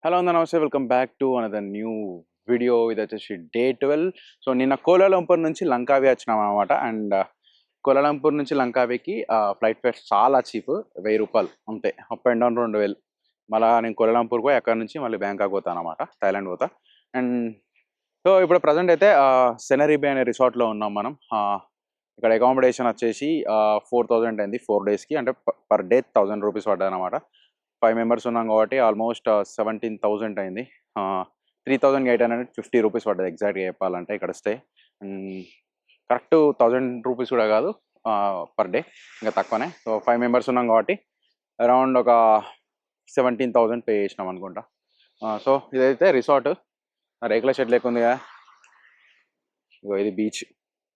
Hello అందరూ నమస్తే, welcome back to another new video. ఇది వచ్చేసి డే 12. సో నిన్న కోలాలంపూర్ నుంచి లంకావి వచ్చినాం అనమాట. అండ్ కోలాలంపూర్ నుంచి లంకావికి ఫ్లైట్ ఫేర్ చాలా చీప్, 1000 రూపాయలు అంతే. Up and down 2000. మళ్ళీ నేను కోలాలంపూర్ పోయి అక్కడ నుంచి మళ్ళీ బ్యాంకాక్ పోతాను అనమాట, థాయిలాండ్ పోతా. అండ్ సో ఇప్పుడు ప్రజెంట్ అయితే సెనరీ బే అనే రిసార్ట్లో ఉన్నాం మనం. ఇక్కడ అకామిడేషన్ వచ్చేసి 4000 అయింది 4 డేస్కి, అంటే పర్ డే 1000 రూపీస్ పడ్డాయి అనమాట. 5 మెంబర్స్ ఉన్నాం కాబట్టి ఆల్మోస్ట్ 17,000 అయింది. 3,850 రూపీస్ పడ్డది ఎగ్జాక్ట్గా చెప్పాలంటే ఇక్కడ స్టే. కరెక్ట్ 1000 రూపీస్ కూడా కాదు పర్ డే, ఇంకా తక్కువనే. సో 5 మెంబర్స్ ఉన్నాం కాబట్టి అరౌండ్ ఒక 17,000 పే చేసినాం అనుకుంటా. సో ఇదైతే రిసార్ట్, రేకుల షెడ్ లేకుంది కదా. ఇగో ఇది బీచ్,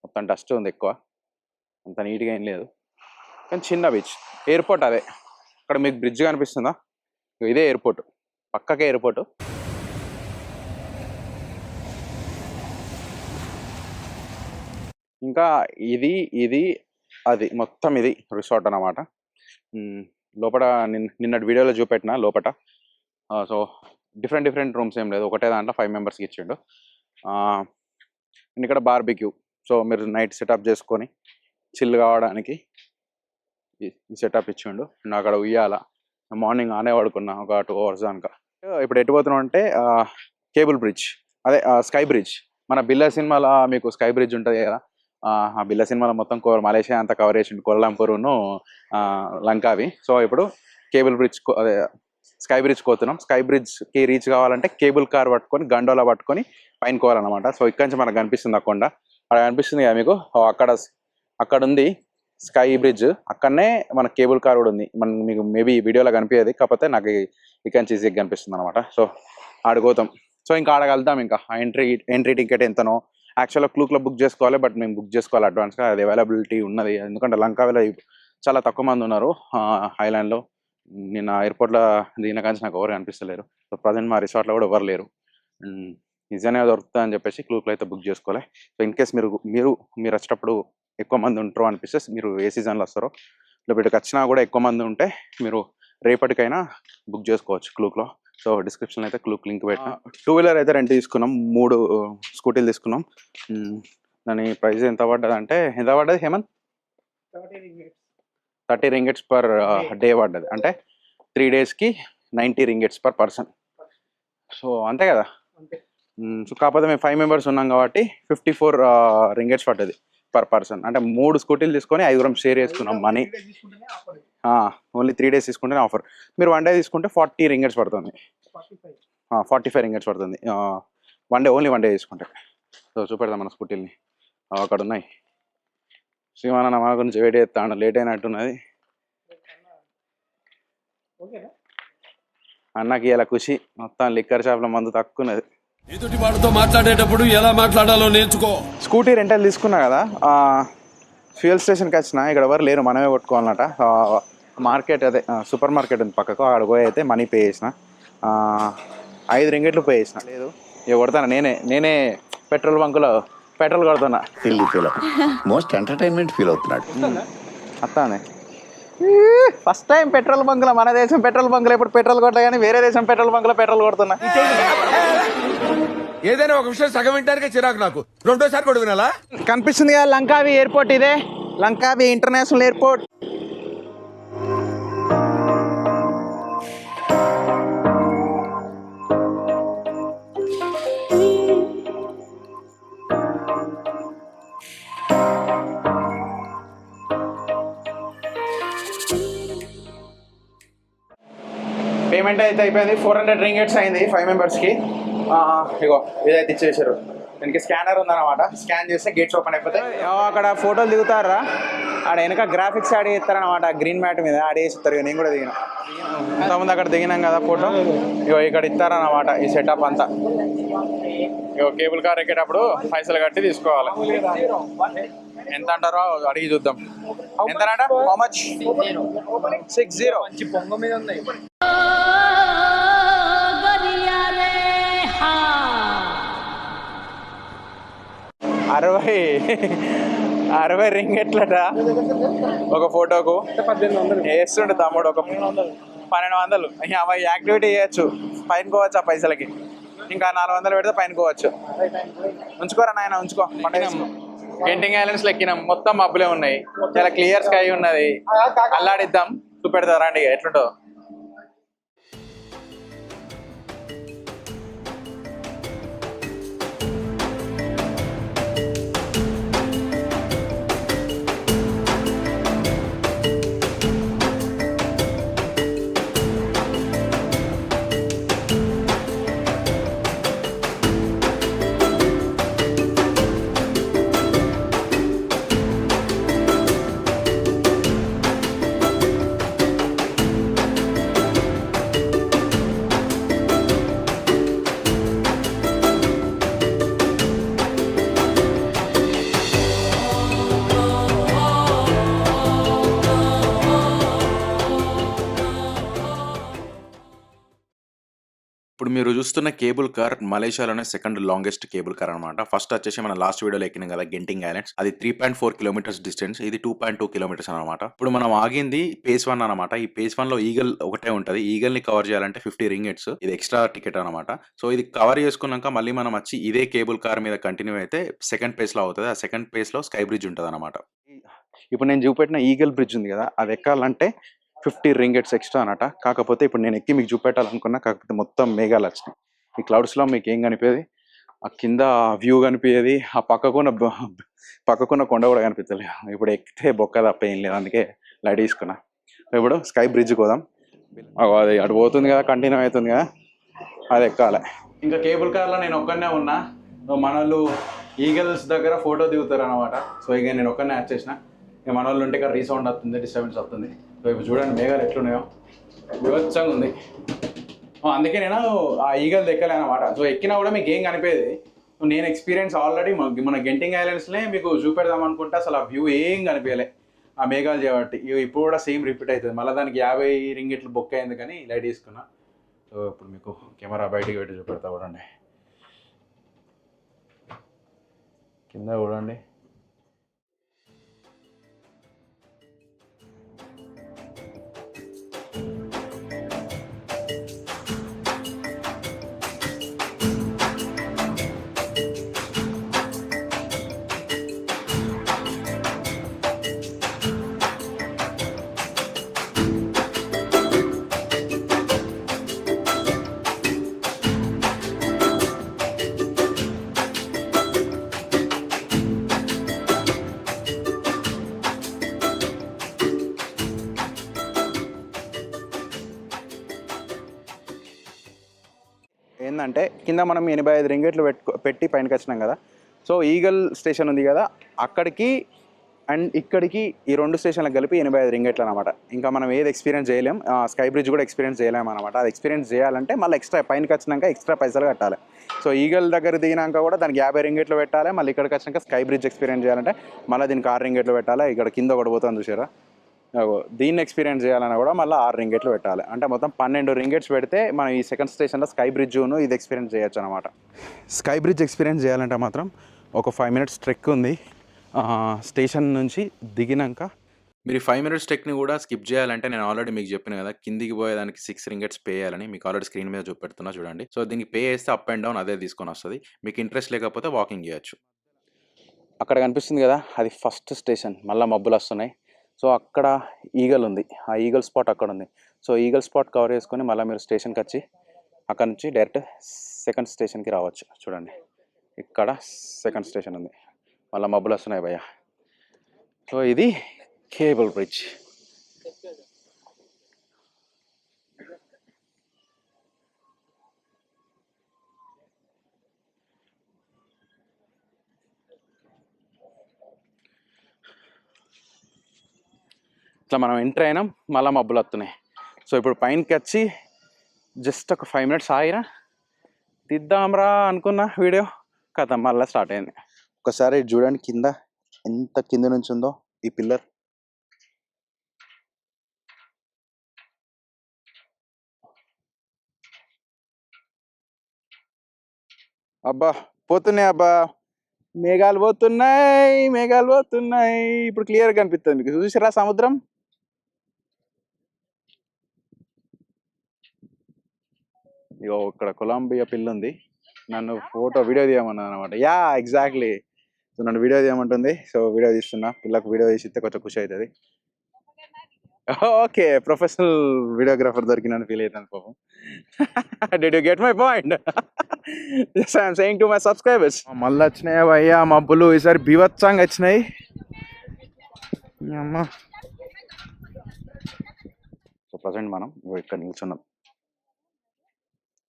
మొత్తం డస్ట్ ఉంది ఎక్కువ, అంత నీట్గా ఏం లేదు, కానీ చిన్న బీచ్. ఎయిర్పోర్ట్ అదే, అక్కడ మీకు బ్రిడ్జ్ కనిపిస్తుందా, ఇదే ఎయిర్పోర్ట్, పక్కకే ఎయిర్పోర్ట్. ఇంకా ఇది ఇది అది మొత్తం ఇది రిసార్ట్ అన్నమాట. లోపల నిన్నటి వీడియోలో చూపెట్టిన లోపల. సో డిఫరెంట్ రూమ్స్ ఏం లేదు, ఒకటే దాంట్లో 5 మెంబర్స్కి ఇచ్చిండు. ఇక్కడ బార్బిక్యూ, సో మీరు నైట్ సెటప్ చేసుకొని చిల్ కావడానికి ఈ సెటప్ ఇచ్చిండు. నాకు అక్కడ ఉయ్యాల, మార్నింగ్ ఆనే పడుకున్నా ఒక 2 అవర్స్ దాకా. ఇప్పుడు ఎటు పోతున్నాం అంటే కేబుల్ బ్రిడ్జ్, అదే స్కై బ్రిడ్జ్. మన బిల్లా సినిమాలో మీకు స్కై బ్రిడ్జ్ ఉంటుంది కదా, ఆ బిల్లా సినిమాలో మొత్తం మలేషియా అంతా కవర్ చేసిండు, కోలాలంపూర్ను లంకావి. సో ఇప్పుడు కేబుల్ బ్రిడ్జ్, అదే స్కై బ్రిడ్జ్ పోతున్నాం. స్కై బ్రిడ్జ్కి రీచ్ కావాలంటే కేబుల్ కార్ పట్టుకొని గండోలా పట్టుకొని పైన కోవాలన్నమాట. సో ఇక్కడ నుంచి మనకు కనిపిస్తుంది అక్కడ కనిపిస్తుంది కదా మీకు, అక్కడ ఉంది స్కై బ్రిడ్జ్, అక్కడనే మన కేబుల్ కార్ కూడా ఉంది. మీకు మేబీ వీడియోలో కనిపించేది, కాకపోతే నాకు ఇక్కడ నుంచి ఈజీగా కనిపిస్తుంది అనమాట. సో ఆడిపోతాం. సో ఇంకా ఆడగలుగుతాం. ఇంకా ఎంట్రీ టికెట్ ఎంతనో యాక్చువల్గా క్లూక్లో బుక్ చేసుకోవాలి, బట్ మేము బుక్ చేసుకోవాలి అడ్వాన్స్గా, అది అవైలబిలిటీ ఉన్నది. ఎందుకంటే లంకావిలో చాలా తక్కువ మంది ఉన్నారు ఐలాండ్లో. నిన్న ఎయిర్పోర్ట్లో దిగిన కానీ నాకు ఎవరు కనిపిస్తలేరు. సో ప్రజెంట్ మా రిసార్ట్లో కూడా ఎవరు లేరు. నిజంగా దొరుకుతుంది అని చెప్పేసి క్లూక్లో అయితే బుక్ చేసుకోవాలి. సో ఇన్ కేస్ మీరు వచ్చేటప్పుడు ఎక్కువ మంది ఉంటారు అనిపిస్తే మీరు ఏ సీజన్లో వస్తారో, లేకపోతే వచ్చినా కూడా ఎక్కువ మంది ఉంటే మీరు రేపటికైనా బుక్ చేసుకోవచ్చు క్లూక్లో. సో డిస్క్రిప్షన్ అయితే క్లూక్ లింక్ పెట్టిన. 2 వీలర్ అయితే రెంట్ తీసుకున్నాం, 3 స్కూటీలు తీసుకున్నాం. దాని ప్రైస్ ఎంత పడ్డది అంటే, ఎంత పడ్డది హేమంత్? 30 రింగిట్స్ పర్ డే పడ్డది, అంటే 3 డేస్కి 90 రింగిట్స్ పర్ పర్సన్. సో అంతే కదా. సో కాకపోతే మేము 5 మెంబర్స్ ఉన్నాం కాబట్టి 54 రింగిట్స్ పడ్డది పర్ పర్సన్. అంటే 3 స్కూటీలు తీసుకొని 5 షేర్ చేసుకున్నాం మనీ. ఓన్లీ 3 డేస్ తీసుకుంటేనే ఆఫర్. మీరు 1 డే తీసుకుంటే 40 రింగిట్స్ పడుతుంది, 45 రింగిట్స్ పడుతుంది 1 డే, ఓన్లీ 1 డే తీసుకుంటే. సో చూపెడదాం మన స్కూటీల్ని, అక్కడ ఉన్నాయి. శ్రీమాన మన గురించి వెయిట్ చేస్తాను, లేట్ అయినట్టున్నది అన్నకి. ఇలా ఖుషి మొత్తం లిక్కర్ షాప్లో మందు తక్కువన్నది. ఎదుటి వాడితో మాట్లాడేటప్పుడు ఎలా మాట్లాడాలో నేర్చుకో. స్కూటీ రెంటల్ తీసుకున్నా కదా, ఫ్యూయల్ స్టేషన్కి వచ్చిన, ఇక్కడ ఎవరు లేరు, మనమే కొట్టుకోవాలన్నట. మార్కెట్, అదే సూపర్ మార్కెట్ ఉంది పక్కకు, అక్కడ పోయి అయితే మనీ పే చేసిన. 5 రింగిట్లు పే చేసిన. లేదు ఇక కొడతాను, నేనే పెట్రోల్ బంకులో పెట్రోల్ కొడుతున్నా. మోస్ట్ ఎంటర్టైన్మెంట్ ఫీల్ అవుతున్నాడు. అత్తానే ఫస్ట్ టైం పెట్రోల్ బంకులో, మన దేశం పెట్రోల్ బంకులో ఎప్పుడు పెట్రోల్ కొట్టా, కానీ వేరే దేశం పెట్రోల్ బంకులో పెట్రోల్ కొడుతున్నా. ఏదైనా ఒక విషయం సగం వింటానికే చిరాకు నాకు, రెండోసారి కూడా వినాలా? కనిపిస్తుంది కదా లంకావి ఎయిర్పోర్ట్, ఇదే లంకావి ఇంటర్నేషనల్ ఎయిర్పోర్ట్. పేమెంట్ అయితే అయిపోయింది, 400 రింగిట్స్ అయింది 5 మెంబర్స్కి. ఇగో ఇదైతే ఇచ్చేసారు. దీనికి స్కానర్ ఉందన్నమాట, స్కాన్ చేస్తే గేట్స్ ఓపెన్ అయిపోతాయి. అక్కడ ఫోటోలు దిగుతారా, ఆడ వెనక గ్రాఫిక్స్ ఆడి చేస్తారనమాట, గ్రీన్ మ్యాట్ మీద ఆడి చేస్తారు. నేను కూడా దిగిన, ఇంతకుముందు అక్కడ దిగినాం కదా ఫోటో. ఇగో ఇక్కడ ఇస్తారన్నమాట ఈ సెటప్ అంతా. ఇగో కేబుల్ కార్ ఎక్కేటప్పుడు పైసలు కట్టి తీసుకోవాలి. ఎంత అంటారో అడిగి చూద్దాం. ఎంతనట? How much? 60. పొంగ మీద ఉన్నాయి. 60 రింగిట్లట ఒక ఫోటోకు. వేస్తుండే తమ్ముడు ఒక 1200. యాక్టివిటీ చేయొచ్చు పైన పోవచ్చు ఆ పైసలకి. ఇంకా 400 పెడితే పైన పోవచ్చు. ఉంచుకోరా నాయన, ఉంచుకో. గెంటింగ్ ఐలాండ్స్ ఎక్కినాం, మొత్తం మబ్బులే ఉన్నాయి, చాలా క్లియర్ స్కై ఉన్నది. అల్లాడిద్దాం, చూపెడతా రండి ఎట్లుంటో. ఇప్పుడు మీరు చూస్తున్న కేబుల్ కార్ మలేషియాలోనే సెకండ్ లాంగెస్ట్ కేబుల్ కార్ అనమాట. ఫస్ట్ వచ్చేసి మన లాస్ట్ వీడియోలో ఎక్కినాం కదా గెంటింగ్ ఐలాండ్స్, అది 3.4 కిలోమీటర్స్ డిస్టెన్స్, ఇది 2.2 కిలోమీటర్స్ అనమాట. ఇప్పుడు మనం ఆగింది పేస్ 1 అనమాట. ఈ పేస్ 1 లో ఈగల్ ఒకటే ఉంటది. ఈగల్ ని కవర్ చేయాలంటే 50 రింగిట్స్, ఇది ఎక్స్ట్రా టికెట్ అనమాట. సో ఇది కవర్ చేసుకున్నాక మళ్ళీ మనం వచ్చి ఇదే కేబుల్ కార్ మీద కంటిన్యూ అయితే సెకండ్ పేస్ లో అవుతుంది. ఆ సెకండ్ పేస్ లో స్కై బ్రిడ్జ్ ఉంటుంది అనమాట. ఇప్పుడు నేను చూపెట్టిన ఈగల్ బ్రిడ్జ్ ఉంది కదా, అది ఎక్కాలంటే 50 రింగెట్స్ ఎక్స్ట్రా అనట. కాకపోతే ఇప్పుడు నేను ఎక్కి మీకు చూపెట్టాలనుకున్నా, కాకపోతే మొత్తం మేఘాలు వచ్చినాయి. ఈ క్లౌడ్స్లో మీకు ఏం కనిపించేది, ఆ కింద వ్యూ కనిపించేది, ఆ పక్కకున్న కొండ కూడా కనిపించలేదు. ఇప్పుడు ఎక్కితే బొక్క తప్ప ఏం లేదు, అందుకే లైట్ తీసుకున్నా. ఇప్పుడు స్కై బ్రిడ్జ్కి పోదాం. అది అటు పోతుంది కదా, కంటిన్యూ అవుతుంది కదా, అది ఎక్కాలి. ఇంకా కేబుల్ కార్లో నేను ఒక్కనే ఉన్నా, మన వాళ్ళు ఈగల్స్ దగ్గర ఫోటో దిగుతారు అనమాట. సో ఇక నేను ఒక్కనే యాడ్ చేసిన. ఇక మన వాళ్ళు ఉంటే ఇక్కడ రీసౌండ్ వస్తుంది, డిస్టర్బెన్స్ వస్తుంది. సో ఇప్పుడు చూడండి మేఘాలు ఎట్లున్నాయో, వివత్సంగా ఉంది. అందుకే నేను ఆ ఈగల్ ఎక్కలే అనమాట. సో ఎక్కినా కూడా మీకు ఏం కనిపేది. నేను ఎక్స్పీరియన్స్ ఆల్రెడీ మన గెంటింగ్ ఐలాండ్స్నే మీకు చూపెడదాం అనుకుంటే అసలు ఆ వ్యూ ఏం కనిపించలే ఆ మేఘాలు చేయబట్టి. ఇప్పుడు కూడా సేమ్ రిపీట్ అవుతుంది. మళ్ళీ దానికి 50 రింగిట్లు బొక్క అయింది కానీ లైట్ తీసుకున్నా. సో ఇప్పుడు మీకు కెమెరా బయటికి పెట్టి చూపెడతా చూడండి, కింద చూడండి. ఏంటంటే కింద మనం 85 రింగెట్లు పెట్టి పైనకి వచ్చినాం కదా. సో ఈగల్ స్టేషన్ ఉంది కదా, అక్కడికి అండ్ ఇక్కడికి ఈ 2 స్టేషన్లకు కలిపి 85 రింగెట్లు అనమాట. ఇంకా మనం ఏది ఎక్స్పీరియన్స్ చేయలేం, స్కై బ్రిడ్జ్ కూడా ఎక్స్పీరియన్స్ చేయలేము అనమాట. అది ఎక్స్పీరియన్స్ చేయాలంటే మళ్ళీ ఎక్స్ట్రా పైనకి వచ్చినాక ఎక్స్ట్రా పైసలు కట్టాలి. సో ఈగల్ దగ్గర దిగినాక కూడా దానికి 50 రింగెట్లు పెట్టాలి. మళ్ళీ ఇక్కడికి వచ్చినాక స్కై బ్రిడ్జ్ ఎక్స్పీరియన్స్ చేయాలంటే మళ్ళీ దీనికి 6 రింగెట్లు పెట్టాలి. ఇక్కడ కింద ఒకటి పోతుంది చూసారా, దీన్ని ఎక్స్పీరియన్స్ చేయాలన్నా కూడా మళ్ళీ 6 రింగెట్లు పెట్టాలి. అంటే మొత్తం 12 రింగెట్స్ పెడితే మనం ఈ సెకండ్ స్టేషన్లో స్కై బ్రిడ్జ్ను ఇది ఎక్స్పీరియన్స్ చేయొచ్చు అనమాట. స్కై బ్రిడ్జ్ ఎక్స్పీరియన్స్ చేయాలంటే మాత్రం ఒక 5 మినిట్స్ ట్రెక్ ఉంది. స్టేషన్ నుంచి దిగినాక మీరు 5 మినిట్స్ టెక్ని కూడా స్కిప్ చేయాలంటే నేను ఆల్రెడీ మీకు చెప్పిన కదా, కిందికి పోయేదానికి 6 రింగెట్స్ పే చేయాలని. మీకు ఆల్రెడీ స్క్రీన్ మీద చూపెడుతున్నా చూడండి. సో దీనికి పే చేస్తే అప్ అండ్ డౌన్ అదే తీసుకొని వస్తుంది. మీకు ఇంట్రెస్ట్ లేకపోతే వాకింగ్ చేయొచ్చు. అక్కడ కనిపిస్తుంది కదా, అది ఫస్ట్ స్టేషన్. మళ్ళీ మబ్బులు వస్తున్నాయి. సో అక్కడ ఈగల్ ఉంది, ఆ ఈగల్ స్పాట్ అక్కడ ఉంది. సో ఈగల్ స్పాట్ కవర్ చేసుకొని మళ్ళీ మీరు స్టేషన్కి వచ్చి అక్కడ నుంచి డైరెక్ట్ సెకండ్ స్టేషన్కి రావచ్చు. చూడండి ఇక్కడ సెకండ్ స్టేషన్ ఉంది, మళ్ళీ మబ్బులు వస్తున్నాయి భయ్య. సో ఇది కేబుల్ బ్రిడ్జ్. ఇట్లా మనం ఎంటర్ అయినాం, మళ్ళీ మబ్బులు వస్తున్నాయి. సో ఇప్పుడు పైనకి వచ్చి జస్ట్ ఒక 5 మినిట్స్ ఆగిరా, తీద్దాంరా అనుకున్న వీడియో కథ మళ్ళీ స్టార్ట్ అయింది. ఒకసారి చూడండి కింద ఎంత కింద నుంచి ఉందో ఈ పిల్లర్. అబ్బా పోతున్నాయి, అబ్బా మేఘాలు పోతున్నాయి, మేఘాలు పోతున్నాయి. ఇప్పుడు క్లియర్గా కనిపిస్తుంది మీకు, చూసారా సముద్రం. ఇగో ఇక్కడ కొలంబియా పిల్ల ఉంది, నన్ను వీడియో తీయమన్నది అనమాట. Yeah exactly. సో నన్ను వీడియో తీయమంటుంది, సో వీడియో తీస్తున్నా. పిల్లకు వీడియో తీసిస్తే కొంచెం ఖుషి అవుతుంది. ఓకే, ప్రొఫెషనల్ వీడియోగ్రాఫర్ దొరికినని ఫీల్ అవుతాను పాపం. Did you get my point? I'm saying to my subscribers. మళ్ళీ వచ్చినాయి అయ్యా మబ్బులు, ఈసారి బీభత్సంగా వచ్చినాయి అమ్మా. సో ప్రజెంట్ మనం ఇక్కడ నిల్చున్నాం.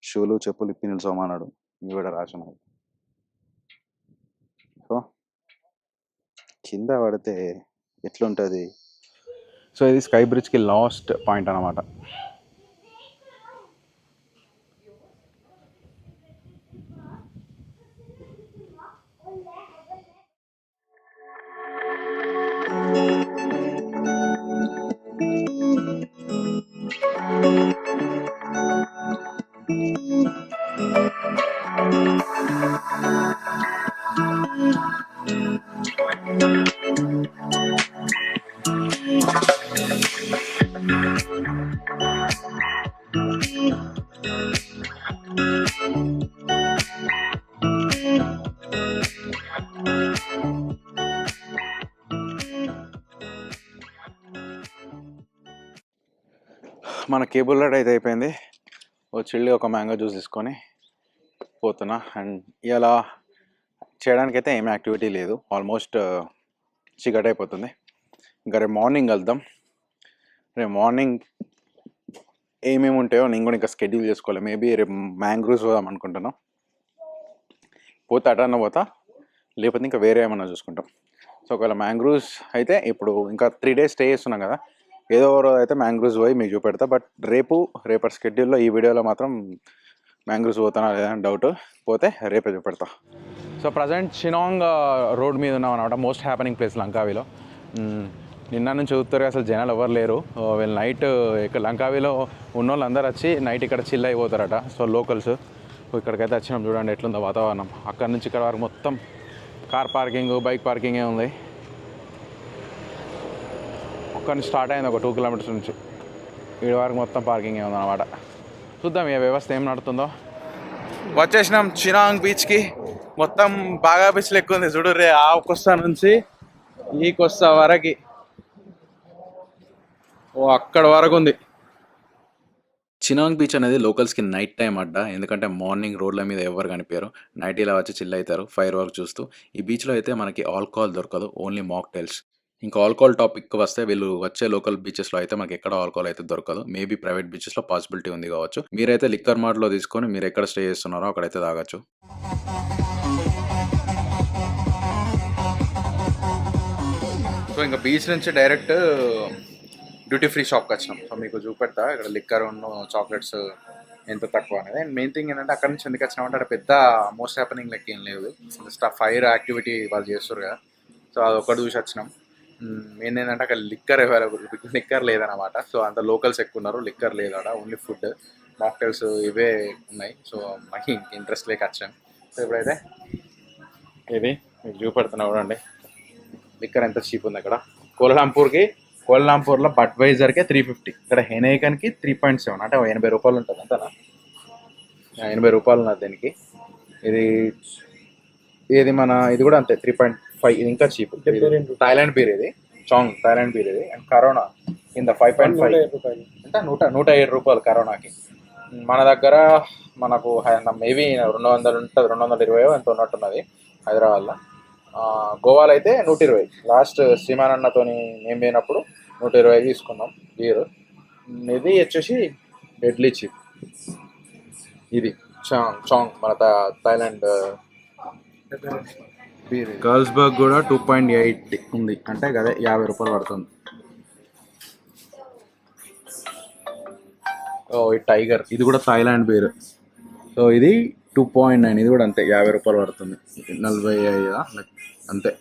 షూలు చెప్పులు ఇప్పి నిల్చోమన్నాడు, ఇవి కూడా రాసున్నాయి. సో కింద పడితే ఎట్లుంటుంది. సో ఇది స్కై బ్రిడ్జ్కి లాస్ట్ పాయింట్ అన్నమాట. మన కేబుల్ రైడ్ అయితే అయిపోయింది. చిల్లి ఒక మ్యాంగో జ్యూస్ తీసుకొని పోతున్నా. అండ్ ఇలా చేయడానికైతే ఏమీ యాక్టివిటీ లేదు, ఆల్మోస్ట్ చీకటి అయిపోతుంది. ఇంకా రేపు మార్నింగ్ వెళ్దాం. రేపు మార్నింగ్ ఏమేమి ఉంటాయో నేను కూడా ఇంకా షెడ్యూల్ చేసుకోవాలి. మేబీ రేపు మ్యాంగ్రూవ్స్ పోదాం అనుకుంటున్నాం. పోతే అటన్నా పోతా, లేకపోతే ఇంకా వేరే ఏమన్నా చూసుకుంటాం. సో ఒకవేళ మ్యాంగ్రూవ్స్ అయితే ఇప్పుడు ఇంకా 3 days స్టే చేస్తున్నాం కదా, ఏదో రోజు అయితే మ్యాంగ్రూవ్స్ పోయి మీకు చూపెడతా. బట్ రేపటి షెడ్యూల్లో ఈ వీడియోలో మాత్రం మ్యాంగ్రూవ్స్ పోతానా లేదని డౌట్, పోతే రేపే చూపెడతా. సో ప్రజెంట్ షినాంగ్ రోడ్ మీద ఉన్నాం అనమాట, మోస్ట్ హ్యాపెనింగ్ ప్లేస్ లంకావీలో. నిన్న నుంచి చూస్తారు అసలు జనాలు ఎవరు లేరు. వీళ్ళు నైట్ ఇక్కడ లంకావీలో ఉన్న వాళ్ళు అందరూ వచ్చి నైట్ ఇక్కడ చిల్ అయిపోతారట. సో లోకల్స్ ఇక్కడికైతే వచ్చినాం, చూడండి ఎట్లుందో వాతావరణం. అక్కడ నుంచి ఇక్కడ వరకు మొత్తం కార్ పార్కింగ్, బైక్ పార్కింగే ఉంది. అక్కడ నుంచి స్టార్ట్ అయింది ఒక 2 kilometers నుంచి, వీడి వరకు మొత్తం పార్కింగే ఉంది అనమాట. చూద్దాం ఈ వ్యవస్థ ఏం నడుతుందో. వచ్చేసినాం చినాంగ్ బీచ్కి. మొత్తం బాగా బీచ్ లెక్క ఉంది చూడు రే. ఆ కొస్తా నుంచి ఈ కొస్తా వరకు, ఓ అక్కడ వరకు ఉంది. చినాంగ్ బీచ్ అనేది లోకల్స్కి నైట్ టైం అడ్డా, ఎందుకంటే మార్నింగ్ రోడ్ల మీద ఎవరు కనిపించారు, నైట్ ఇలా వచ్చి చిల్ అవుతారు ఫైర్ వర్క్ చూస్తూ. ఈ బీచ్లో అయితే మనకి ఆల్కహాల్ దొరకదు, ఓన్లీ మాక్టైల్స్. ఇంకా ఆల్కహాల్ టాపిక్ వస్తే వీళ్ళు వచ్చే లోకల్ బీచెస్లో అయితే మనకి ఎక్కడ ఆల్కహాల్ అయితే దొరకదు. మేబీ ప్రైవేట్ బీచెస్లో పాసిబిలిటీ ఉంది కావచ్చు. మీరైతే లిక్కర్ మార్ట్లో తీసుకొని మీరు ఎక్కడ స్టే చేస్తున్నారో అక్కడైతే తాగొచ్చు. సో ఇంకా బీచ్ నుంచి డైరెక్ట్ డ్యూటీ ఫ్రీ షాప్కి వచ్చినాం. సో మీకు చూపెడతా ఇక్కడ లిక్కర్ ఉన్న చాక్లెట్స్ ఎంత తక్కువ అనేది. అండ్ మెయిన్ థింగ్ ఏంటంటే అక్కడ నుంచి ఎందుకు వచ్చినామంటే అక్కడ పెద్ద మోస్ట్ హ్యాపెనింగ్ లెక్క ఏం లేదు, జస్ట్ ఆ ఫైర్ యాక్టివిటీ వాళ్ళు చేస్తారు కదా, సో అది ఒకటి చూసి వచ్చినాం. మెయిన్ ఏంటంటే అక్కడ లిక్కర్ అవైలబుల్, లిక్కర్ లేదనమాట. సో అంత లోకల్స్ ఎక్కువ ఉన్నారు, లిక్కర్ లేదు అక్కడ, ఓన్లీ ఫుడ్ మాక్టైల్స్ ఇవే ఉన్నాయి. సో మాకు ఇంక ఇంట్రెస్ట్ లేక వచ్చాం. సో ఇప్పుడైతే ఇది మీకు చూపెడుతున్నా చూడండి, లిక్కర్ ఎంత చీప్ ఉంది అక్కడ. కోలాలంపూర్లో బడ్వైజర్కే 350, ఇక్కడ హెనైకన్కి 3.7, అంటే 80 రూపాయలు ఉంటుంది అంతేనా, 80 రూపాయలు ఉన్నది దీనికి. ఇది మన ఇది కూడా అంతే 3.5, ఇది ఇంకా చీప్. థాయిలాండ్ బీర్, ఇది చాంగ్ థాయిలాండ్ బీర్ ఇది. అండ్ కరోనా కింద 5.5, అంటే 107 రూపాయలు కరోనాకి. మన దగ్గర మనకు మేబీ 200 ఉంటుంది, 220 ఎంత ఉన్నట్టున్నది హైదరాబాద్లో. గోవాలో అయితే 120. లాస్ట్ శ్రీమానన్నతో మేము పోయినప్పుడు 120 తీసుకున్నాం బీరు. ఇది వచ్చేసి డెడ్లీ చీప్, ఇది చాంగ్ మన థాయిలాండ్ బీర్. గర్ల్స్బర్గ్ కూడా 2.8 ఉంది, అంటే అదే 50 రూపాయలు పడుతుంది. ఈ టైగర్ ఇది కూడా థాయిలాండ్ బీర్. సో ఇది 2.9, ఇది కూడా అంతే 50 రూపాయలు పడుతుంది. 45 అంతే,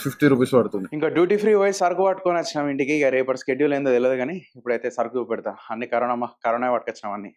50 రూపీస్ పడుతుంది. ఇంకా డ్యూటీ ఫ్రీ పోయి సరుకు పట్టుకొని వచ్చినాం ఇంటికి. ఇక రేపటి షెడ్యూల్ ఏందో తెలియదు కానీ ఇప్పుడైతే సరుకు పెడతా. అన్ని కరోనా పట్టుకొచ్చినాం అన్ని.